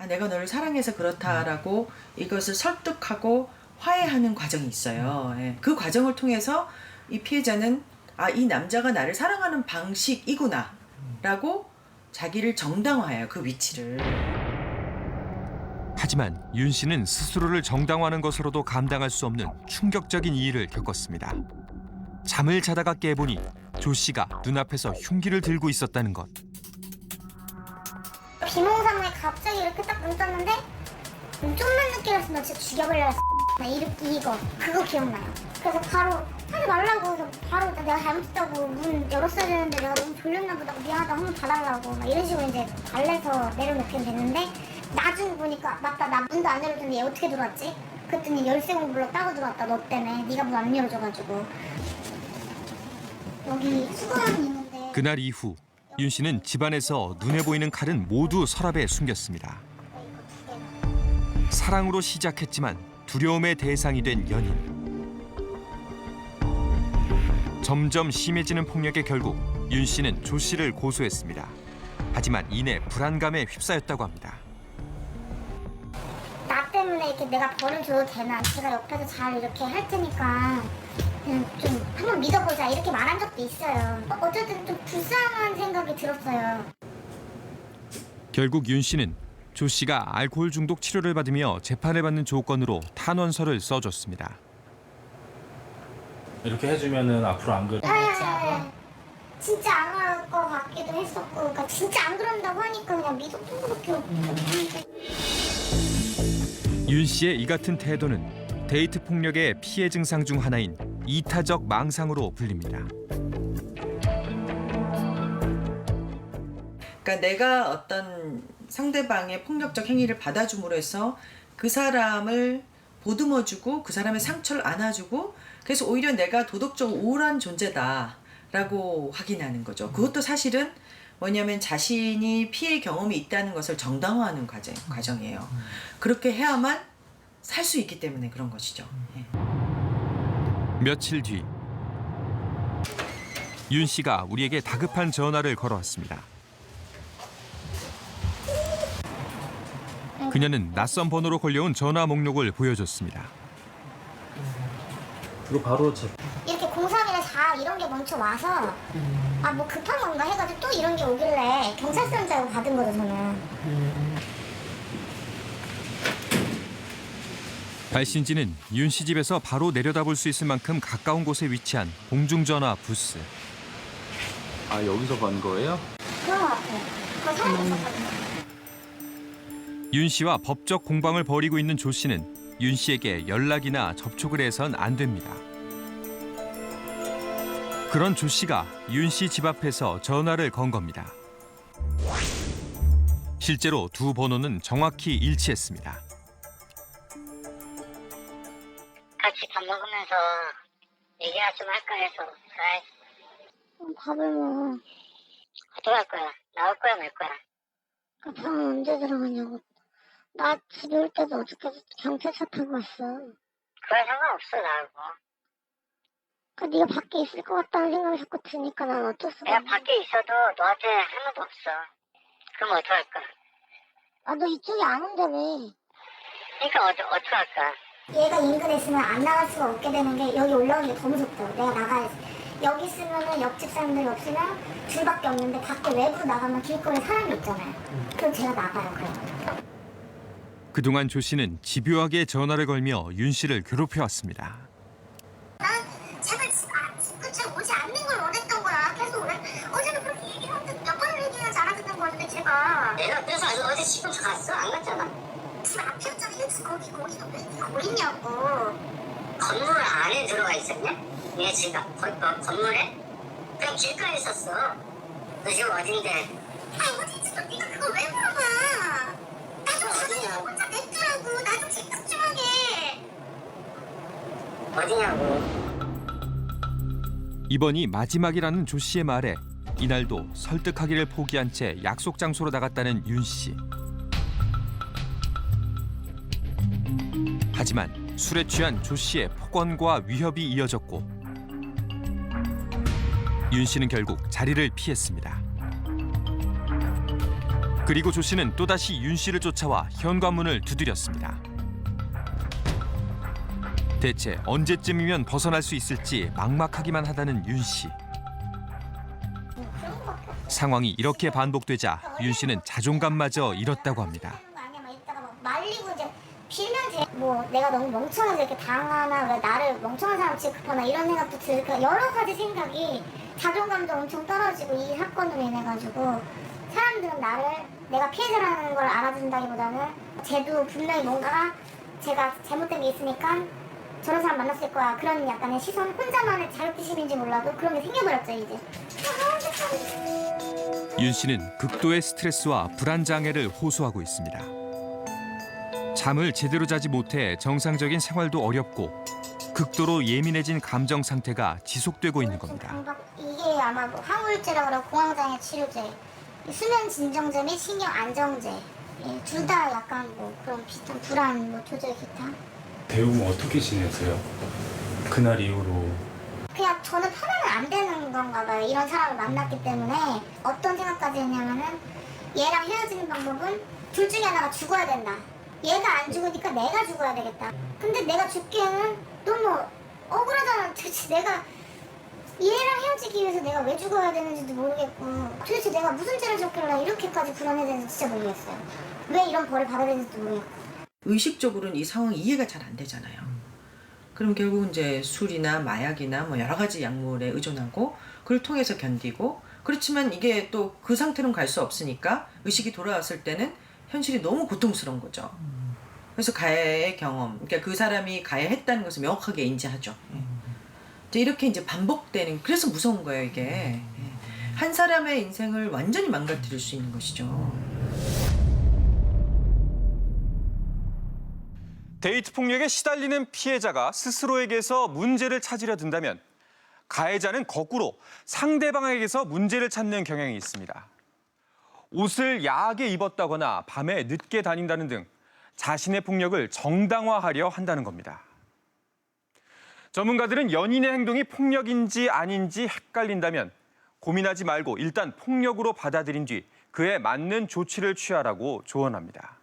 내가 너를 사랑해서 그렇다라고 이것을 설득하고 화해하는 과정이 있어요. 그 과정을 통해서 이 피해자는 이 남자가 나를 사랑하는 방식이구나 라고 자기를 정당화해요. 그 위치를. 하지만 윤 씨는 스스로를 정당화하는 것으로도 감당할 수 없는 충격적인 이 일을 겪었습니다. 잠을 자다가 깨보니 조 씨가 눈앞에서 흉기를 들고 있었다는 것. 비몽사몽에 갑자기 이렇게 딱 눈 떴는데 좀만 늦게 갔으면 너 진짜 죽여버려라. 이거 그거 기억나요. 그래서 바로 하지 말라고 해서 바로 내가 잘못했다고 문 열었어야 되는데 내가 너무 졸렸나 보다 미안하다 한번 봐달라고 막 이런 식으로 이제 달래서 내려놓게 됐는데 나중에 보니까 맞다 나 문도 안 열어줬는데 얘 어떻게 들어왔지? 그랬더니 열쇠 공불러 따고 들어왔다 너 때문에 네가 문 안 열어줘가지고 여기 수거함이 있는데 그날 이후 윤 씨는 집안에서 눈에 보이는 칼은 모두 서랍에 숨겼습니다. 사랑으로 시작했지만 두려움의 대상이 된 연인. 점점 심해지는 폭력에 결국 윤 씨는 조 씨를 고소했습니다. 하지만 이내 불안감에 휩싸였다고 합니다. 나 때문에 이렇게 내가 벌을 줘도 되나? 제가 옆에서 잘 이렇게 할 테니까 그냥 좀 한번 믿어보자 이렇게 말한 적도 있어요. 어쨌든 좀 불쌍한 생각이 들었어요. 결국 윤 씨는 조 씨가 알코올 중독 치료를 받으며 재판을 받는 조건으로 탄원서를 써줬습니다. 이렇게 해주면은 앞으로 안 그래. 네, 진짜 안 그럴 것 같기도 했었고, 그러니까 진짜 안 그런다고 하니까 그냥 믿었던 것밖에 없는데. 윤 씨의 이 같은 태도는 데이트 폭력의 피해 증상 중 하나인 이타적 망상으로 불립니다. 그러니까 내가 어떤 상대방의 폭력적 행위를 받아줌으로 해서 그 사람을 보듬어주고 그 사람의 상처를 안아주고 그래서 오히려 내가 도덕적으로 우월한 존재다라고 확인하는 거죠. 그것도 사실은 뭐냐면 자신이 피해 경험이 있다는 것을 정당화하는 과정이에요. 그렇게 해야만 살 수 있기 때문에 그런 것이죠. 예. 며칠 뒤 윤 씨가 우리에게 다급한 전화를 걸어왔습니다. 그녀는 낯선 번호로 걸려온 전화 목록을 보여줬습니다. 이거 바로 이렇게 03이나 4 이런 게 먼저 와서 아 뭐 급한 건가 해가지고 또 이런 게 오길래 경찰서인 줄 알고 받은 거죠 저는. 발신지는 윤 씨 집에서 바로 내려다볼 수 있을 만큼 가까운 곳에 위치한 공중전화 부스. 아 여기서 간 거예요? 그런 거 같아요. 그거 사람 있었거든요. 윤 씨와 법적 공방을 벌이고 있는 조 씨는 윤 씨에게 연락이나 접촉을 해선 안 됩니다. 그런 조 씨가 윤 씨 집 앞에서 전화를 건 겁니다. 실제로 두 번호는 정확히 일치했습니다. 같이 밥 먹으면서 얘기나 좀 할까 해서. 밥을 먹어. 어떡할 거야? 나올 거야 말 거야? 그 병원 언제 들어가냐고. 나 집에 올 때도 어저께 경찰차 타고 왔어. 그래 상관없어 나하고. 그 네가 밖에 있을 것 같다는 생각이 자꾸 드니까 난 어쩔 수가 내가 없네. 밖에 있어도 너한테 하나도 없어. 그럼 어떡할까? 아 너 이쪽에 안 온다며. 그러니까 어떡할까? 얘가 인근에 있으면 안 나갈 수가 없게 되는 게 여기 올라오는 게 더 무섭다고. 내가 나가야지. 여기 있으면은 옆집 사람들이 없으면 둘밖에 없는데 밖에 외부로 나가면 길거리에 사람이 있잖아요. 그럼 제가 나가요 그럼. 그동안 조 씨는 집요하게 전화를 걸며 윤 씨를 괴롭혀왔습니다. 난 제발 집 근처에 오지 않는 걸 원했던 거야. 계속 어제는 그렇게 얘기했는데 몇 번을 얘기해야 알아듣는 거였는데 제가. 내가 그래서 어제 집 근처 갔어? 안 갔잖아. 집 앞이었잖아. 거기도 왜 네가 보이냐고. 건물 안에 들어가 있었냐? 내 집 건물에? 그냥 길가에 있었어. 너 지금 어딘데? 아 어딘지 너 네가 그걸 왜 물어봐. 나좀 가서 혼자 냅두라고. 나 좀 생각 좀 하게. 어디냐고. 이번이 마지막이라는 조 씨의 말에 이날도 설득하기를 포기한 채 약속 장소로 나갔다는 윤 씨. 하지만 술에 취한 조 씨의 폭언과 위협이 이어졌고 윤 씨는 결국 자리를 피했습니다. 그리고 조 씨는 또다시 윤 씨를 쫓아와 현관문을 두드렸습니다. 대체 언제쯤이면 벗어날 수 있을지 막막하기만 하다는 윤 씨. 상황이 이렇게 반복되자 윤 씨는 자존감마저 잃었다고 합니다. 말리고 이제 빌면 돼. 뭐 내가 너무 멍청해서 이렇게 당하나 왜 나를 멍청한 사람 취급하나 이런 생각도 들으니까 여러 가지 생각이 자존감도 엄청 떨어지고 이 사건으로 인해 가지고 사람들은 나를 내가 피해자라는 걸 알아준다기보다는 쟤도 분명히 뭔가 제가 잘못된 게 있으니까 저런 사람 만났을 거야. 그런 약간의 시선 혼자만의 자격지심인지 몰라도 그런 게 생겨버렸죠 이제. 윤 씨는 극도의 스트레스와 불안 장애를 호소하고 있습니다. 잠을 제대로 자지 못해 정상적인 생활도 어렵고 극도로 예민해진 감정 상태가 지속되고 있는 겁니다. 이게 아마 뭐 항우울제라고 그러고 공황장애 치료제, 수면 진정제 및 신경 안정제, 예, 둘 다 약간 뭐 그런 비슷한 불안 뭐 조절 기타. 대부분 어떻게 지내세요? 그날 이후로. 그냥 저는 편하면 안 되는 건가 봐요. 이런 사람을 만났기 때문에 어떤 생각까지 했냐면은 얘랑 헤어지는 방법은 둘 중에 하나가 죽어야 된다. 얘가 안 죽으니까 내가 죽어야 되겠다. 근데 내가 죽기에는 너무 억울하잖아. 도대체 내가 얘랑 헤어지기 위해서 내가 왜 죽어야 되는지도 모르겠고 도대체 내가 무슨 죄를 졌길래 이렇게까지 불안해야 되는지 진짜 모르겠어요. 왜 이런 벌을 받아야 되는지도 모르겠고. 의식적으로는 이 상황이 이해가 잘 안 되잖아요. 그럼 결국 이제 술이나 마약이나 뭐 여러 가지 약물에 의존하고 그걸 통해서 견디고, 그렇지만 이게 또 그 상태로는 갈 수 없으니까 의식이 돌아왔을 때는 현실이 너무 고통스러운 거죠. 그래서 가해의 경험, 그러니까 그 사람이 가해했다는 것을 명확하게 인지하죠. 이제 이렇게 이제 반복되는, 그래서 무서운 거예요, 이게. 한 사람의 인생을 완전히 망가뜨릴 수 있는 것이죠. 데이트 폭력에 시달리는 피해자가 스스로에게서 문제를 찾으려 든다면 가해자는 거꾸로 상대방에게서 문제를 찾는 경향이 있습니다. 옷을 야하게 입었다거나 밤에 늦게 다닌다는 등 자신의 폭력을 정당화하려 한다는 겁니다. 전문가들은 연인의 행동이 폭력인지 아닌지 헷갈린다면 고민하지 말고 일단 폭력으로 받아들인 뒤 그에 맞는 조치를 취하라고 조언합니다.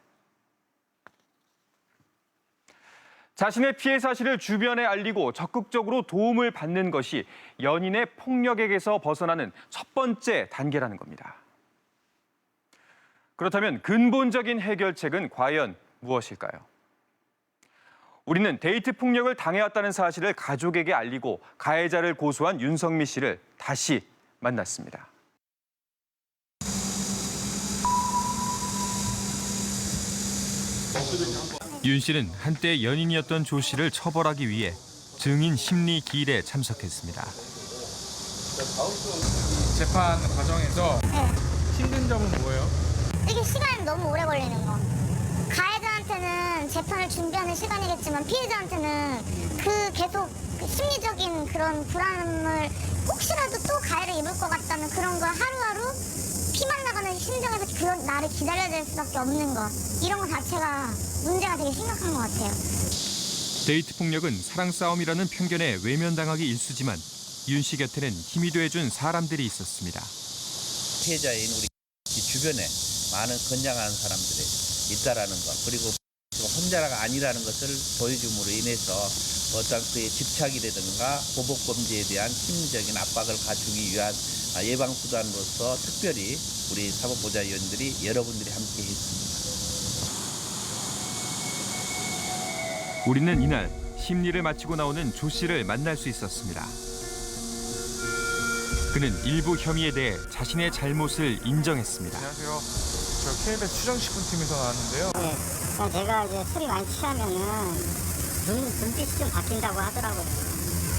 자신의 피해 사실을 주변에 알리고 적극적으로 도움을 받는 것이 연인의 폭력에게서 벗어나는 첫 번째 단계라는 겁니다. 그렇다면 근본적인 해결책은 과연 무엇일까요? 우리는 데이트 폭력을 당해왔다는 사실을 가족에게 알리고 가해자를 고소한 윤성미 씨를 다시 만났습니다. 윤 씨는 한때 연인이었던 조 씨를 처벌하기 위해 증인 심리 기일에 참석했습니다. 재판 과정에서 힘든 점은 뭐예요? 이게 시간이 너무 오래 걸리는 거. 가해자한테는 재판을 준비하는 시간이겠지만 피해자한테는 그 계속 심리적인 그런 불안을 혹시라도 또 가해를 입을 것 같다는 그런 걸 하루하루 피만 나가는 심정에서 그런 나를 기다려야 될 수밖에 없는 거. 이런 거 자체가 문제가 되게 심각한 것 같아요. 데이트 폭력은 사랑 싸움이라는 편견에 외면당하기 일쑤지만 윤 씨 곁에는 힘이 돼준 사람들이 있었습니다. 피해자인 우리 주변에 많은 건장한 사람들이 있다라는 것, 그리고 혼자가 아니라는 것을 보여줌으로 인해서 어떤 그의 집착이라든가 보복 범죄에 대한 심리적인 압박을 가주기 위한 예방 수단으로서 특별히 우리 사법보좌위원들이 여러분들이 함께 했습니다. 우리는 이날 심리를 마치고 나오는 조 씨를 만날 수 있었습니다. 그는 일부 혐의에 대해 자신의 잘못을 인정했습니다. 안녕하세요. 저 KBS 추정식품팀에서 나왔는데요. 네, 제가 이제 술이 많이 취하면은 눈빛이 좀 바뀐다고 하더라고요.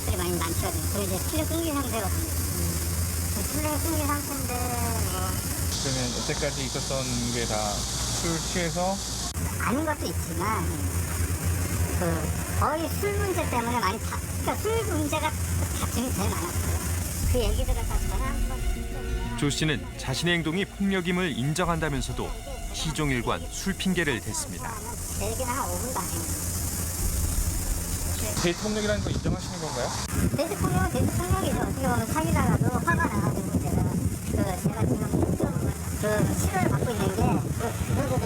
술이 많이 취하면. 그리고 이제 출력 끊긴 상태거든요. 출력 끊긴 상태인데 뭐. 그러면 여태까지 있었던 게 다 술 취해서? 아닌 것도 있지만 거의 술 문제 때문에 많이 그러니까 술 문제가 다툼이 제일 많았어요. 그 얘기들을 다 전화 한번. 조 씨는 자신의 행동이 폭력임을 인정한다면서도 시종일관 술 핑계를 댔습니다. 제 얘기는 한 5분도 안 해요. 데이트 폭력이라는 거 인정하시는 건가요? 데이트 폭력은 데이트 폭력이죠. 어떻게 보면 사귀다가도 화가 나가지고 제가 지금 치료를 받고 있는 게 그분들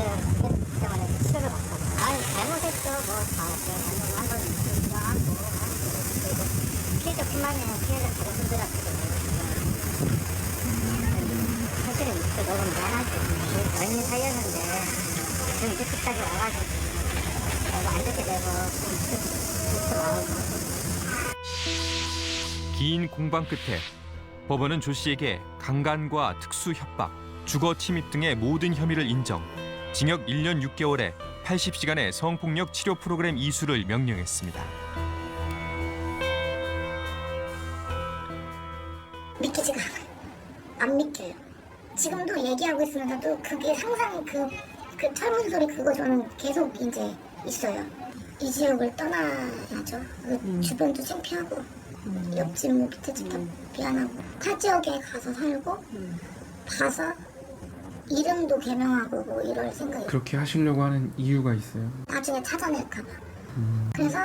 때문에 치료를 받고. 아니 잘못했죠. 뭐다 제가 한번 인정하고 피해자뿐만 아니라 피해자 가족분들한테도 사실은 너무 미안하지. 연인 사이였는데 좀 이렇게까지 와가지고 안 좋게 되고 좀 마음. 긴 공방 끝에 법원은 조 씨에게 강간과 특수 협박, 주거 침입 등의 모든 혐의를 인정, 징역 1년 6개월에 80시간의 성폭력 치료 프로그램 이수를 명령했습니다. 믿기지가 않아요. 안 믿겨요. 지금도 얘기하고 있으면서도 그게 상상이 그 철문 소리 그거 저는 계속 이제 있어요. 이 지역을 떠나야죠. 주변도 창피하고 옆집 뭐 밑에 집 다 미안하고 타 지역에 가서 살고 가서 이름도 개명하고 뭐 이럴 생각이 그렇게 하시려고 하는 이유가 있어요? 나중에 찾아낼까 봐. 그래서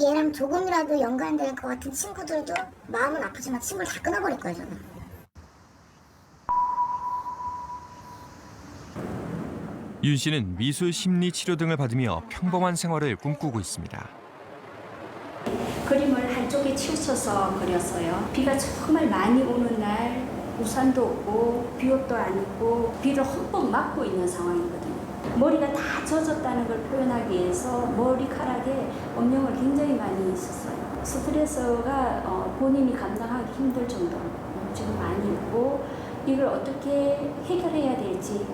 얘랑 조금이라도 연관될 것 같은 친구들도 마음은 아프지만 친구를 다 끊어버릴 거예요 저는. 윤 씨는 미술 심리 치료 등을 받으며 평범한 생활을 꿈꾸고 있습니다. 그림을 한쪽에 치우쳐서 그렸어요. 비가 정말 많이 오는 날 우산도 없고 비옷도 안 입고 비를 흠뻑 맞고 있는 상황이거든요. 머리가 다 젖었다는 걸 표현하기 위해서 머리카락에 엄령을 굉장히 많이 썼어요. 스트레스가 본인이 감당하기 힘들 정도로 지금 많이 있고 이걸 어떻게 해결해야 될지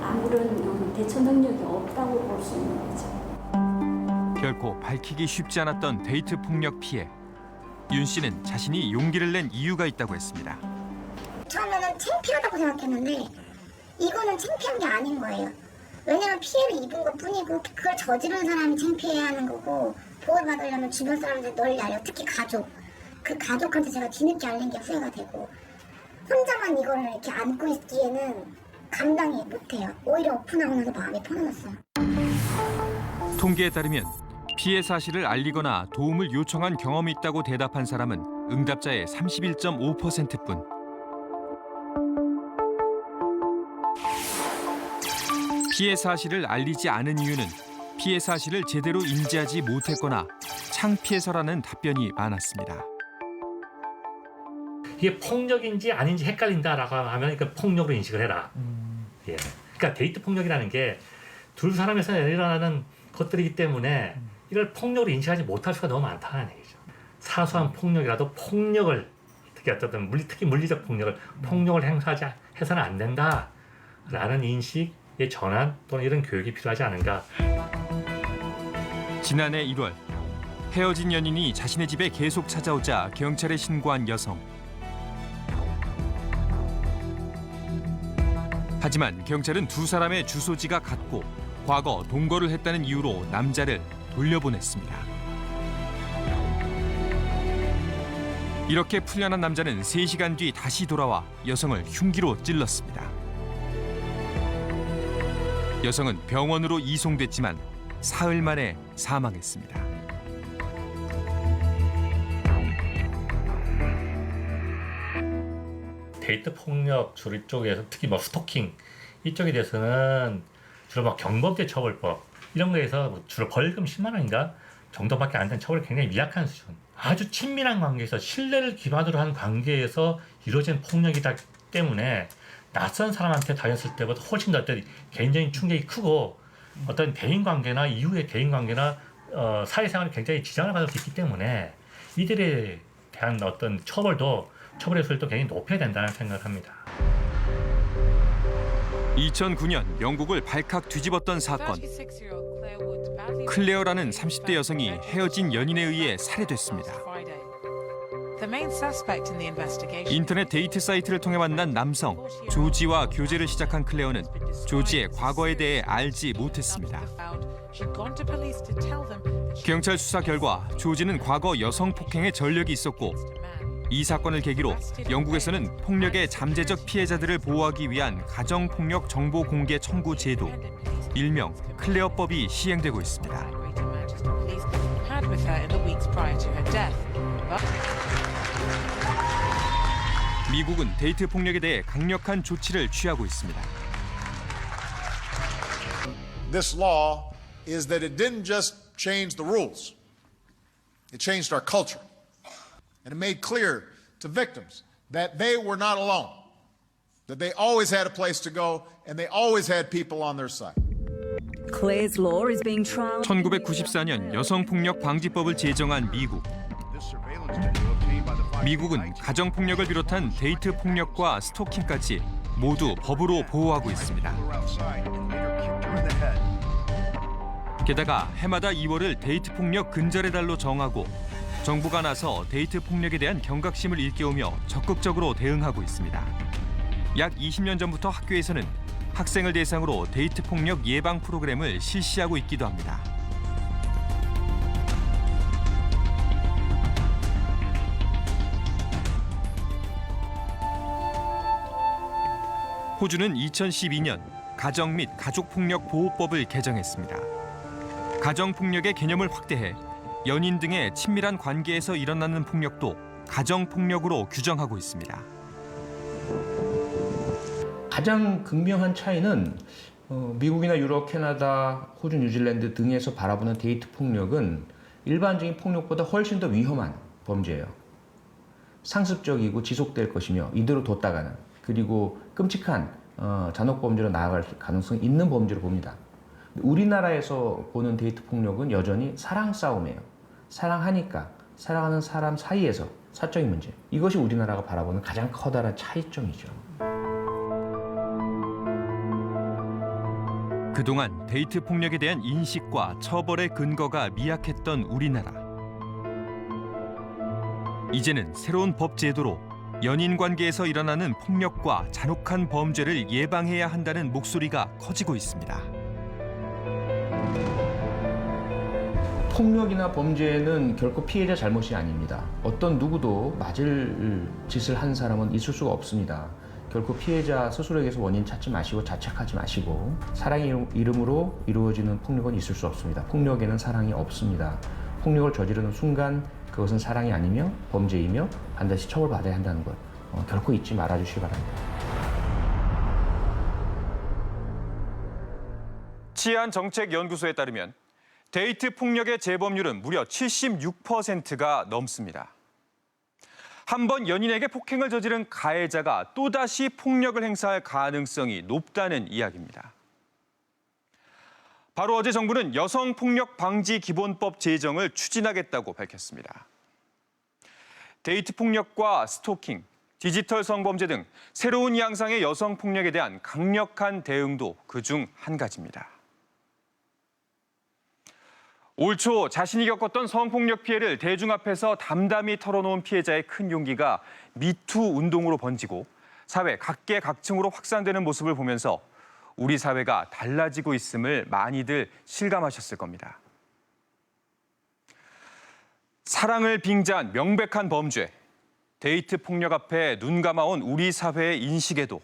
아무런 대처 능력이 없다고 볼 수 있는 거죠. 결코 밝히기 쉽지 않았던 데이트 폭력 피해. 윤 씨는 자신이 용기를 낸 이유가 있다고 했습니다. 처음에는 창피하다고 생각했는데 이거는 창피한 게 아닌 거예요. 왜냐면 피해를 입은 것뿐이고 그걸 저지른 사람이 창피해야 하는 거고 보호받으려면 주변 사람들 널리 알려. 특히 가족. 그 가족한테 제가 뒤늦게 알린 게 후회가 되고 혼자만 이거를 이렇게 안고 있기에는 감당이 못해요. 오히려 오픈하고 나서 마음이 편안했어요. 통계에 따르면 피해 사실을 알리거나 도움을 요청한 경험이 있다고 대답한 사람은 응답자의 31.5%뿐. 피해 사실을 알리지 않은 이유는 피해 사실을 제대로 인지하지 못했거나 창피해서라는 답변이 많았습니다. 이게 폭력인지 아닌지 헷갈린다라고 하면 그 폭력으로 인식을 해라. 예. 그러니까 데이트 폭력이라는 게 두 사람의 사이에 일어나는 것들이기 때문에 이걸 폭력으로 인식하지 못할 수가 너무 많다는 얘기죠. 사소한 폭력이라도 폭력을 특히 물리적 폭력을 행사하지 해서는 안 된다라는 인식의 전환 또는 이런 교육이 필요하지 않은가. 지난해 1월 헤어진 연인이 자신의 집에 계속 찾아오자 경찰에 신고한 여성. 하지만 경찰은 두 사람의 주소지가 같고 과거 동거를 했다는 이유로 남자를 돌려보냈습니다. 이렇게 풀려난 남자는 3시간 뒤 다시 돌아와 여성을 흉기로 찔렀습니다. 여성은 병원으로 이송됐지만 사흘 만에 사망했습니다. 데이트 폭력 주로 쪽에서 특히 뭐 스토킹 이쪽에 대해서는 주로 막 경범죄 처벌법 이런 거에서 주로 벌금 10만 원인가 정도밖에 안 되는 처벌이 굉장히 미약한 수준. 아주 친밀한 관계에서 신뢰를 기반으로 한 관계에서 이루어진 폭력이다 때문에 낯선 사람한테 다녔을 때보다 훨씬 더 어떤 개인적인 충격이 크고 어떤 대인관계나 이후의 대인관계나 사회생활에 굉장히 지장을 받을 수 있기 때문에 이들에 대한 어떤 처벌의 수위도 굉장히 높여야 된다는 생각을 합니다. 2009년 영국을 발칵 뒤집었던 사건. 클레어라는 30대 여성이 헤어진 연인에 의해 살해됐습니다. 인터넷 데이트 사이트를 통해 만난 남성 조지와 교제를 시작한 클레어는 조지의 과거에 대해 알지 못했습니다. 경찰 수사 결과 조지는 과거 여성 폭행의 전력이 있었고 이 사건을 계기로 영국에서는 폭력의 잠재적 피해자들을 보호하기 위한 가정폭력 정보 공개 청구 제도, 일명 클레어법이 시행되고 있습니다. 미국은 데이트 폭력에 대해 강력한 조치를 취하고 있습니다. This law is that it didn't just change the rules. It changed our culture. And it made clear to victims that they were not alone, that they always had a place to go, and they always had people on their side. 1994년 여성폭력 방지법을 제정한 미국. 미국은 가정폭력을 비롯한 데이트 폭력과 스토킹까지 모두 법으로 보호하고 있습니다. 게다가 해마다 2월을 데이트 폭력 근절의 달로 정하고 정부가 나서 데이트 폭력에 대한 경각심을 일깨우며 적극적으로 대응하고 있습니다. 약 20년 전부터 학교에서는 학생을 대상으로 데이트 폭력 예방 프로그램을 실시하고 있기도 합니다. 호주는 2012년 가정 및 가족폭력 보호법을 개정했습니다. 가정폭력의 개념을 확대해 연인 등의 친밀한 관계에서 일어나는 폭력도 가정폭력으로 규정하고 있습니다. 가장 극명한 차이는 미국이나 유럽, 캐나다, 호주, 뉴질랜드 등에서 바라보는 데이트 폭력은 일반적인 폭력보다 훨씬 더 위험한 범죄예요. 상습적이고 지속될 것이며 이대로 뒀다가는 그리고 끔찍한 잔혹범죄로 나아갈 가능성이 있는 범죄로 봅니다. 우리나라에서 보는 데이트 폭력은 여전히 사랑 싸움이에요. 사랑하니까 사랑하는 사람 사이에서 사적인 문제. 이것이 우리나라가 바라보는 가장 커다란 차이점이죠. 그동안 데이트 폭력에 대한 인식과 처벌의 근거가 미약했던 우리나라. 이제는 새로운 법 제도로 연인 관계에서 일어나는 폭력과 잔혹한 범죄를 예방해야 한다는 목소리가 커지고 있습니다. 폭력이나 범죄는 결코 피해자 잘못이 아닙니다. 어떤 누구도 맞을 짓을 한 사람은 있을 수가 없습니다. 결코 피해자 스스로에게서 원인 찾지 마시고 자책하지 마시고 사랑의 이름으로 이루어지는 폭력은 있을 수 없습니다. 폭력에는 사랑이 없습니다. 폭력을 저지르는 순간 그것은 사랑이 아니며 범죄이며 반드시 처벌받아야 한다는 것 결코 잊지 말아주시기 바랍니다. 치안정책연구소에 따르면 데이트 폭력의 재범률은 무려 76%가 넘습니다. 한 번 연인에게 폭행을 저지른 가해자가 또다시 폭력을 행사할 가능성이 높다는 이야기입니다. 바로 어제 정부는 여성폭력방지기본법 제정을 추진하겠다고 밝혔습니다. 데이트 폭력과 스토킹, 디지털 성범죄 등 새로운 양상의 여성폭력에 대한 강력한 대응도 그중 한 가지입니다. 올 초 자신이 겪었던 성폭력 피해를 대중 앞에서 담담히 털어놓은 피해자의 큰 용기가 미투 운동으로 번지고 사회 각계각층으로 확산되는 모습을 보면서 우리 사회가 달라지고 있음을 많이들 실감하셨을 겁니다. 사랑을 빙자한 명백한 범죄, 데이트 폭력 앞에 눈 감아온 우리 사회의 인식에도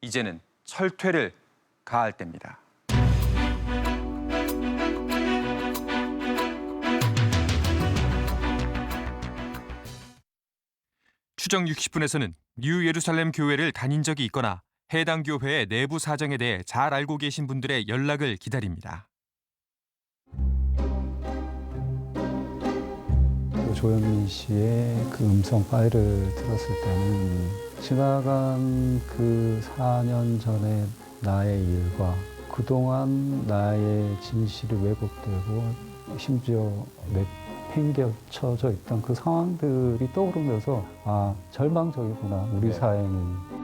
이제는 철퇴를 가할 때입니다. 추정 60분에서는 뉴 예루살렘 교회를 다닌 적이 있거나 해당 교회의 내부 사정에 대해 잘 알고 계신 분들의 연락을 기다립니다. 조현민 씨의 그 음성 파일을 들었을 때는 지나간 그 4년 전의 나의 일과 그동안 나의 진실이 왜곡되고 심지어 내팽개쳐져 있던 그 상황들이 떠오르면서 아, 절망적이구나. 우리 사회는.